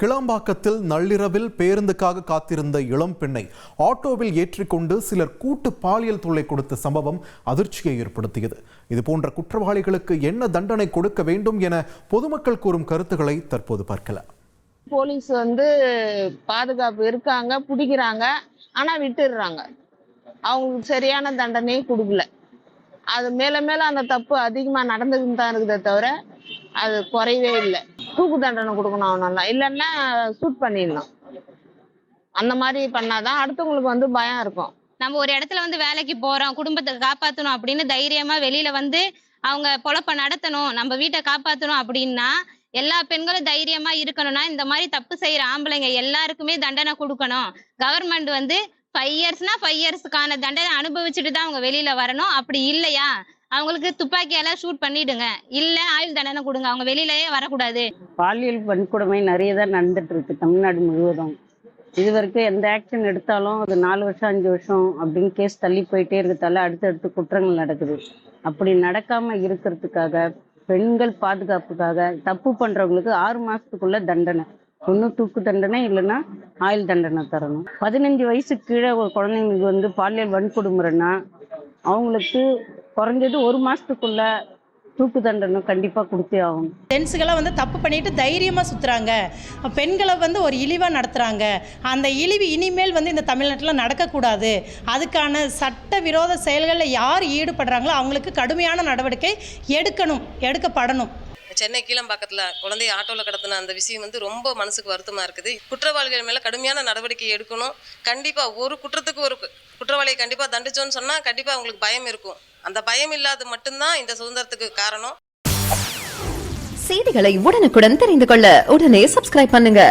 கிளாம்பாக்கத்தில் நள்ளிரவில் பேருந்துக்காக காத்திருந்த இளம் பெண்ணை ஆட்டோவில் ஏற்றிக்கொண்டு சிலர் கூட்டு பாலியல் தொல்லை கொடுத்த சம்பவம் அதிர்ச்சியை ஏற்படுத்தியது. இதுபோன்ற குற்றவாளிகளுக்கு என்ன தண்டனை கொடுக்க வேண்டும் என பொதுமக்கள் கூறும் கருத்துக்களை தற்போது பார்க்கலாம். போலீஸ் பாதுகாப்பு இருக்காங்க, பிடிக்கிறாங்க, ஆனா விட்டுடுறாங்க. அவங்களுக்கு சரியான தண்டனையே கொடுக்கல. அது மேல மேல அந்த தப்பு அதிகமா நடந்துக்கிட்டு தான் இருக்குதே தவிர அது குறையவே இல்லை. தூக்கு தண்டனை கொடுக்கணும், அவனால இல்லைன்னா சூட் பண்ணிடணும். அந்த மாதிரி பண்ணாதான் அடுத்தவங்களுக்கு பயம் இருக்கும். நம்ம ஒரு இடத்துல வேலைக்கு போறோம், குடும்பத்தை காப்பாற்றணும் அப்படின்னு தைரியமா வெளியில அவங்க பொழப்ப நடத்தணும், நம்ம வீட்டை காப்பாற்றணும் அப்படின்னா எல்லா பெண்களும் தைரியமா இருக்கணும்னா இந்த மாதிரி தப்பு செய்யற ஆம்பளைங்க எல்லாருக்குமே தண்டனை கொடுக்கணும். கவர்மெண்ட் 5 இயர்ஸ்னா 5 இயர்ஸ்க்கான தண்டனை அனுபவிச்சுட்டு தான் அவங்க வெளியில வரணும். அப்படி இல்லையா அவங்களுக்கு துப்பாக்கியால ஷூட் பண்ணிடுங்க, இல்ல ஆயுள் தண்டனை கொடுங்க, அவங்க வெளியிலயே வரக்கூடாது. பாலியல் வன்கொடுமை நிறைய தான் நடந்துட்டு இருக்கு தமிழ்நாடு முழுவதும். இது வரைக்கும் எந்த ஆக்ஷன் எடுத்தாலும் அது 4 வருஷம் 5 வருஷம் அப்படின்னு கேஸ் தள்ளி போயிட்டே இருக்கிறதால அடுத்தடுத்து குற்றங்கள் நடக்குது. அப்படி நடக்காம இருக்கிறதுக்காக பெண்கள் பாதுகாப்புக்காக தப்பு பண்றவங்களுக்கு 6 மாசத்துக்குள்ள தண்டனை, ஒன்று தூக்கு தண்டனை இல்லைன்னா ஆயுள் தண்டனை தரணும். 15 வயசுக்கு கீழே ஒரு குழந்தைங்களுக்கு பாலியல் வன்கொடுமைன்னா அவங்களுக்கு குறைஞ்சது 1 மாசத்துக்குள்ள தூக்கு தண்டனை கண்டிப்பாக கொடுத்தே ஆகும். ஜென்ஸுகளை தப்பு பண்ணிட்டு தைரியமாக சுற்றுறாங்க, பெண்களை ஒரு இழிவாக நடத்துகிறாங்க. அந்த இழிவு இனிமேல் இந்த தமிழ்நாட்டில் நடக்கக்கூடாது. அதுக்கான சட்ட விரோத செயல்களில் யார் ஈடுபடுறாங்களோ அவங்களுக்கு கடுமையான நடவடிக்கை எடுக்கப்படணும். சென்னை கீழம்பாக்கத்தில் குழந்தைய ஆட்டோவில் கடத்தின அந்த விஷயம் ரொம்ப மனசுக்கு வருத்தமாக இருக்குது. குற்றவாளிகள் மேலே கடுமையான நடவடிக்கை எடுக்கணும். கண்டிப்பாக ஒரு குற்றத்துக்கு ஒரு குற்றவாளியை கண்டிப்பாக தண்டிச்சோன்னு சொன்னால் கண்டிப்பாக அவங்களுக்கு பயம் இருக்கும். அந்த பயம் இல்லாத மட்டும்தான் இந்த சுதந்திரத்துக்கு காரணம். செய்திகளை உடனுக்குடன் தெரிந்து கொள்ள உடனே சப்ஸ்கிரைப் பண்ணுங்க.